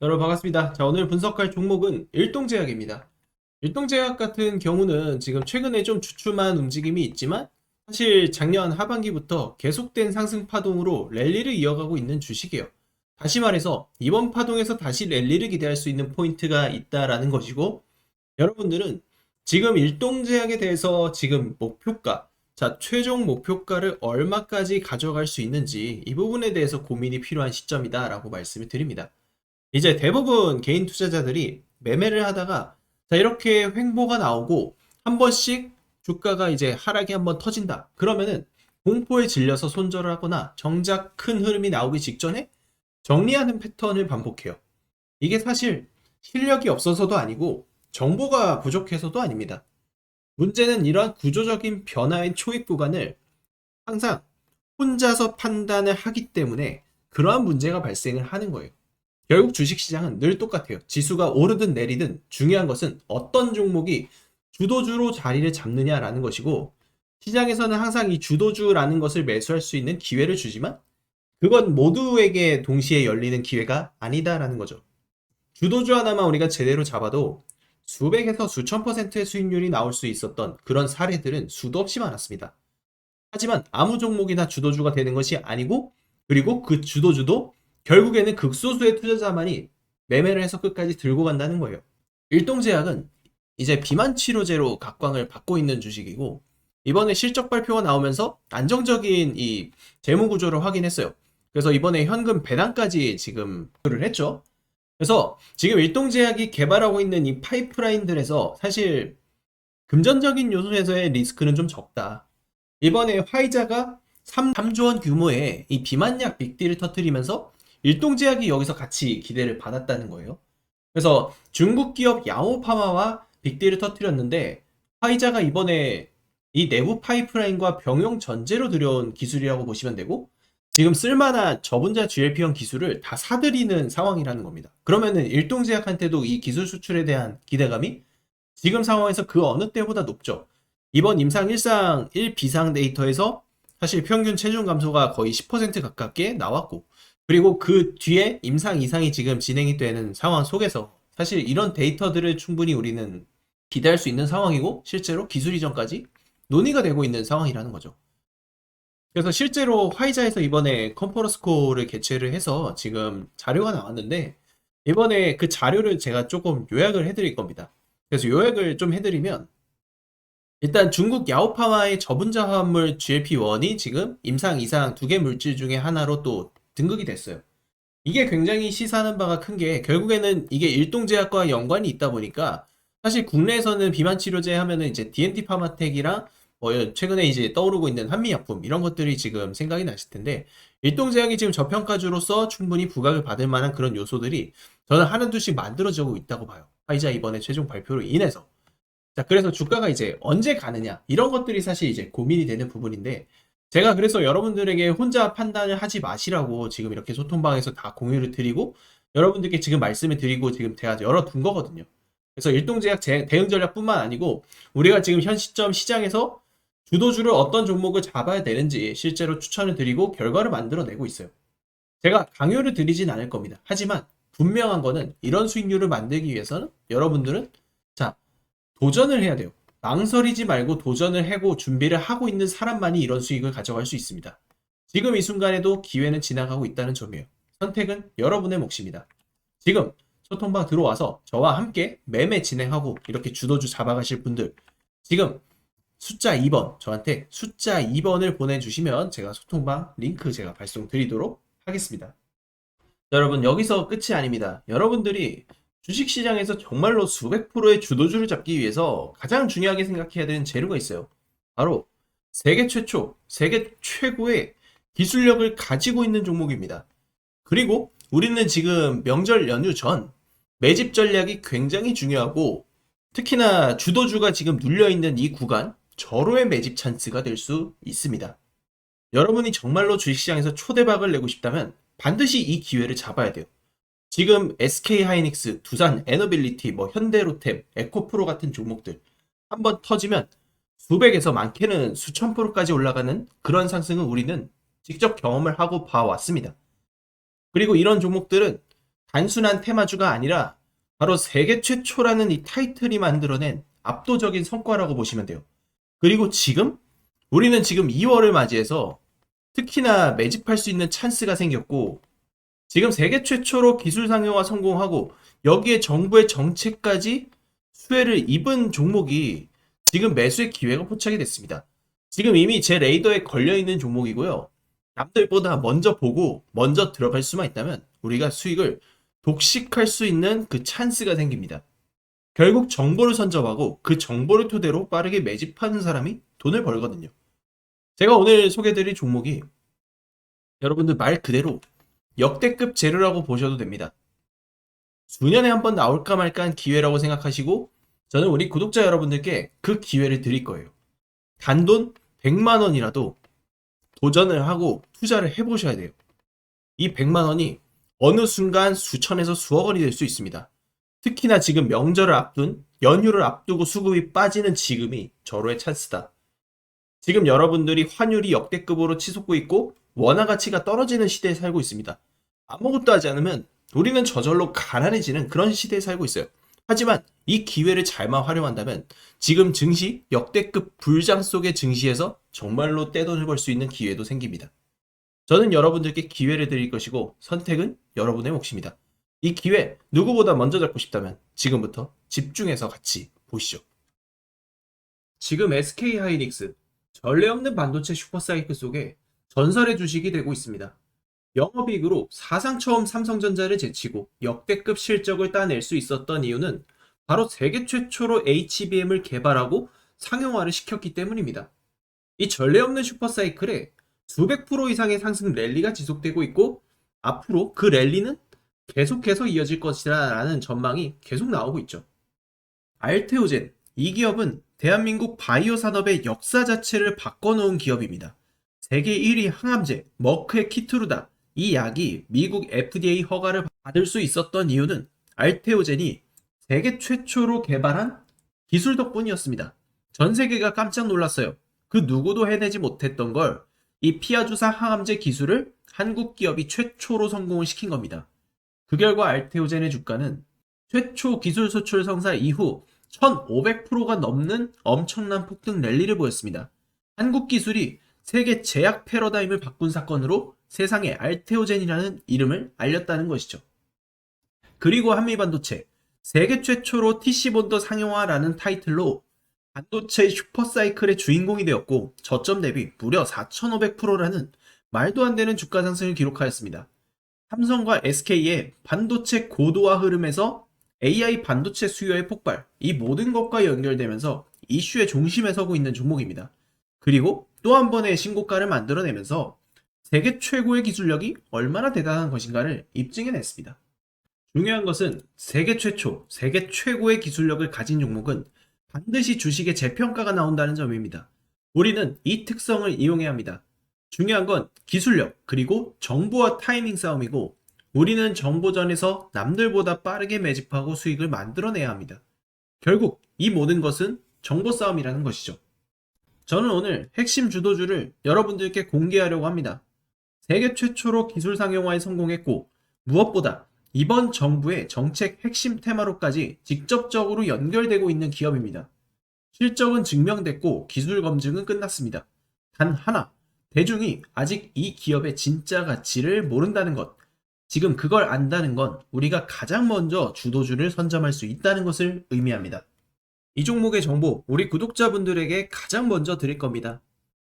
여러분 반갑습니다. 자, 오늘 분석할 종목은 일동제약입니다. 일동제약 같은 경우는 지금 최근에 좀 주춤한 움직임이 있지만 사실 작년 하반기부터 계속된 상승 파동으로 랠리를 이어가고 있는 주식이에요. 다시 말해서 이번 파동에서 다시 랠리를 기대할 수 있는 포인트가 있다라는 것이고, 여러분들은 지금 일동제약에 대해서 지금 목표가, 자, 최종 목표가를 얼마까지 가져갈 수 있는지 이 부분에 대해서 고민이 필요한 시점이다라고 말씀을 드립니다. 이제 대부분 개인 투자자들이 매매를 하다가 자, 이렇게 횡보가 나오고 한 번씩 주가가 이제 하락이 한번 터진다. 그러면은 공포에 질려서 손절을 하거나 정작 큰 흐름이 나오기 직전에 정리하는 패턴을 반복해요. 이게 사실 실력이 없어서도 아니고 정보가 부족해서도 아닙니다. 문제는 이러한 구조적인 변화의 초입 구간을 항상 혼자서 판단을 하기 때문에 그러한 문제가 발생을 하는 거예요. 결국 주식시장은 늘 똑같아요. 지수가 오르든 내리든 중요한 것은 어떤 종목이 주도주로 자리를 잡느냐라는 것이고, 시장에서는 항상 이 주도주라는 것을 매수할 수 있는 기회를 주지만 그건 모두에게 동시에 열리는 기회가 아니다라는 거죠. 주도주 하나만 우리가 제대로 잡아도 수백에서 수천 퍼센트의 수익률이 나올 수 있었던 그런 사례들은 수도 없이 많았습니다. 하지만 아무 종목이나 주도주가 되는 것이 아니고, 그리고 그 주도주도 결국에는 극소수의 투자자만이 매매를 해서 끝까지 들고 간다는 거예요. 일동제약은 이제 비만 치료제로 각광을 받고 있는 주식이고, 이번에 실적 발표가 나오면서 안정적인 이 재무 구조를 확인했어요. 그래서 이번에 현금 배당까지 지금 를 했죠. 그래서 지금 일동제약이 개발하고 있는 이 파이프라인들에서 사실 금전적인 요소에서의 리스크는 좀 적다. 이번에 화이자가 3조 원 규모의 이 비만약 빅딜을 터뜨리면서 일동제약이 여기서 같이 기대를 받았다는 거예요. 그래서 중국 기업 야오파마와 빅딜을 터뜨렸는데, 화이자가 이번에 이 내부 파이프라인과 병용 전제로 들여온 기술이라고 보시면 되고, 지금 쓸만한 저분자 GLP-형 기술을 다 사들이는 상황이라는 겁니다. 그러면은 일동제약한테도 이 기술 수출에 대한 기대감이 지금 상황에서 그 어느 때보다 높죠. 이번 임상 1상 1비상 데이터에서 사실 평균 체중 감소가 거의 10% 가깝게 나왔고, 그리고 그 뒤에 임상 이상이 지금 진행이 되는 상황 속에서 사실 이런 데이터들을 충분히 우리는 기대할 수 있는 상황이고, 실제로 기술 이전까지 논의가 되고 있는 상황이라는 거죠. 그래서 실제로 화이자에서 이번에 컨퍼런스 콜을 개최를 해서 지금 자료가 나왔는데, 이번에 그 자료를 제가 조금 요약을 해드릴 겁니다. 그래서 요약을 좀 해드리면, 일단 중국 야오파마의 저분자 화합물 GLP-1이 지금 임상 이상 두 개 물질 중에 하나로 또 등극이 됐어요. 이게 굉장히 시사하는 바가 큰 게, 결국에는 이게 일동제약과 연관이 있다 보니까 사실 국내에서는 비만 치료제 하면은 이제 DNT 파마텍이랑 뭐 최근에 이제 떠오르고 있는 한미약품 이런 것들이 지금 생각이 나실 텐데, 일동제약이 지금 저평가주로서 충분히 부각을 받을 만한 그런 요소들이 저는 하나둘씩 만들어지고 있다고 봐요. 화이자 이번에 최종 발표로 인해서. 자, 그래서 주가가 이제 언제 가느냐, 이런 것들이 사실 이제 고민이 되는 부분인데, 제가 그래서 여러분들에게 혼자 판단을 하지 마시라고 지금 이렇게 소통방에서 다 공유를 드리고, 여러분들께 지금 말씀을 드리고 지금 제가 열어둔 거거든요. 그래서 일동제약 대응 전략뿐만 아니고, 우리가 지금 현 시점 시장에서 주도주를 어떤 종목을 잡아야 되는지 실제로 추천을 드리고 결과를 만들어내고 있어요. 제가 강요를 드리진 않을 겁니다. 하지만 분명한 거는, 이런 수익률을 만들기 위해서는 여러분들은 자, 도전을 해야 돼요. 망설이지 말고 도전을 하고 준비를 하고 있는 사람만이 이런 수익을 가져갈 수 있습니다. 지금 이 순간에도 기회는 지나가고 있다는 점이에요. 선택은 여러분의 몫입니다. 지금 소통방 들어와서 저와 함께 매매 진행하고 이렇게 주도주 잡아가실 분들, 지금 숫자 2번, 저한테 숫자 2번을 보내주시면 제가 소통방 링크 제가 발송 드리도록 하겠습니다. 여러분, 여기서 끝이 아닙니다. 여러분들이 주식시장에서 정말로 수백 프로의 주도주를 잡기 위해서 가장 중요하게 생각해야 되는 재료가 있어요. 바로 세계 최초, 세계 최고의 기술력을 가지고 있는 종목입니다. 그리고 우리는 지금 명절 연휴 전 매집 전략이 굉장히 중요하고, 특히나 주도주가 지금 눌려있는 이 구간, 절호의 매집 찬스가 될 수 있습니다. 여러분이 정말로 주식시장에서 초대박을 내고 싶다면 반드시 이 기회를 잡아야 돼요. 지금 SK하이닉스, 두산 에너빌리티, 뭐 현대로템, 에코프로 같은 종목들 한번 터지면 수백에서 많게는 수천 프로까지 올라가는 그런 상승은 우리는 직접 경험을 하고 봐왔습니다. 그리고 이런 종목들은 단순한 테마주가 아니라 바로 세계 최초라는 이 타이틀이 만들어낸 압도적인 성과라고 보시면 돼요. 그리고 우리는 지금 2월을 맞이해서 특히나 매집할 수 있는 찬스가 생겼고, 지금 세계 최초로 기술 상용화 성공하고 여기에 정부의 정책까지 수혜를 입은 종목이 지금 매수의 기회가 포착이 됐습니다. 지금 이미 제 레이더에 걸려있는 종목이고요. 남들보다 먼저 보고 먼저 들어갈 수만 있다면 우리가 수익을 독식할 수 있는 그 찬스가 생깁니다. 결국 정보를 선점하고 그 정보를 토대로 빠르게 매집하는 사람이 돈을 벌거든요. 제가 오늘 소개해드릴 종목이 여러분들 말 그대로 역대급 재료라고 보셔도 됩니다. 수년에 한 번 나올까 말까한 기회라고 생각하시고 저는 우리 구독자 여러분들께 그 기회를 드릴 거예요. 단돈 100만 원이라도 도전을 하고 투자를 해보셔야 돼요. 이 100만 원이 어느 순간 수천에서 수억 원이 될 수 있습니다. 특히나 지금 명절을 앞둔, 연휴를 앞두고 수급이 빠지는 지금이 절호의 찬스다. 지금 여러분들이 환율이 역대급으로 치솟고 있고 원화 가치가 떨어지는 시대에 살고 있습니다. 아무것도 하지 않으면 우리는 저절로 가난해지는 그런 시대에 살고 있어요. 하지만 이 기회를 잘만 활용한다면 지금 증시 역대급 불장 속의 증시에서 정말로 떼돈을 벌 수 있는 기회도 생깁니다. 저는 여러분들께 기회를 드릴 것이고 선택은 여러분의 몫입니다. 이 기회 누구보다 먼저 잡고 싶다면 지금부터 집중해서 같이 보시죠. 지금 SK하이닉스, 전례 없는 반도체 슈퍼사이클 속에 전설의 주식이 되고 있습니다. 영업이익으로 사상 처음 삼성전자를 제치고 역대급 실적을 따낼 수 있었던 이유는 바로 세계 최초로 HBM을 개발하고 상용화를 시켰기 때문입니다. 이 전례 없는 슈퍼사이클에 수백 프로 이상의 상승 랠리가 지속되고 있고 앞으로 그 랠리는 계속해서 이어질 것이라 라는 전망이 계속 나오고 있죠. 알테오젠, 이 기업은 대한민국 바이오 산업의 역사 자체를 바꿔놓은 기업입니다. 세계 1위 항암제 머크의 키트루다, 이 약이 미국 FDA 허가를 받을 수 있었던 이유는 알테오젠이 세계 최초로 개발한 기술 덕분이었습니다. 전 세계가 깜짝 놀랐어요. 그 누구도 해내지 못했던 걸 이 피아주사 항암제 기술을 한국 기업이 최초로 성공을 시킨 겁니다. 그 결과 알테오젠의 주가는 최초 기술 수출 성사 이후 1500%가 넘는 엄청난 폭등 랠리를 보였습니다. 한국 기술이 세계 제약 패러다임을 바꾼 사건으로 세상에 알테오젠이라는 이름을 알렸다는 것이죠. 그리고 한미반도체, 세계 최초로 TC본더 상용화라는 타이틀로 반도체 슈퍼사이클의 주인공이 되었고 저점 대비 무려 4500%라는 말도 안 되는 주가 상승을 기록하였습니다. 삼성과 SK의 반도체 고도화 흐름에서 AI 반도체 수요의 폭발, 이 모든 것과 연결되면서 이슈의 중심에 서고 있는 종목입니다. 그리고 또 한 번의 신고가를 만들어내면서 세계 최고의 기술력이 얼마나 대단한 것인가를 입증해냈습니다. 중요한 것은 세계 최초, 세계 최고의 기술력을 가진 종목은 반드시 주식에 재평가가 나온다는 점입니다. 우리는 이 특성을 이용해야 합니다. 중요한 건 기술력, 그리고 정보와 타이밍 싸움이고 우리는 정보전에서 남들보다 빠르게 매집하고 수익을 만들어내야 합니다. 결국 이 모든 것은 정보 싸움이라는 것이죠. 저는 오늘 핵심 주도주를 여러분들께 공개하려고 합니다. 세계 최초로 기술 상용화에 성공했고 무엇보다 이번 정부의 정책 핵심 테마로까지 직접적으로 연결되고 있는 기업입니다. 실적은 증명됐고 기술 검증은 끝났습니다. 단 하나, 대중이 아직 이 기업의 진짜 가치를 모른다는 것. 지금 그걸 안다는 건 우리가 가장 먼저 주도주를 선점할 수 있다는 것을 의미합니다. 이 종목의 정보 우리 구독자분들에게 가장 먼저 드릴 겁니다.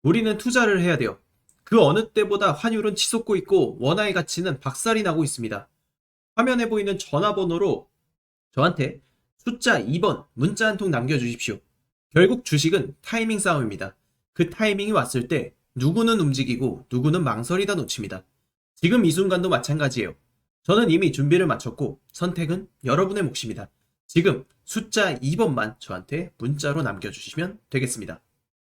우리는 투자를 해야 돼요. 그 어느 때보다 환율은 치솟고 있고 원화의 가치는 박살이 나고 있습니다. 화면에 보이는 전화번호로 저한테 숫자 2번 문자 한 통 남겨주십시오. 결국 주식은 타이밍 싸움입니다. 그 타이밍이 왔을 때 누구는 움직이고 누구는 망설이다 놓칩니다. 지금 이 순간도 마찬가지예요. 저는 이미 준비를 마쳤고 선택은 여러분의 몫입니다. 지금 숫자 2번만 저한테 문자로 남겨주시면 되겠습니다.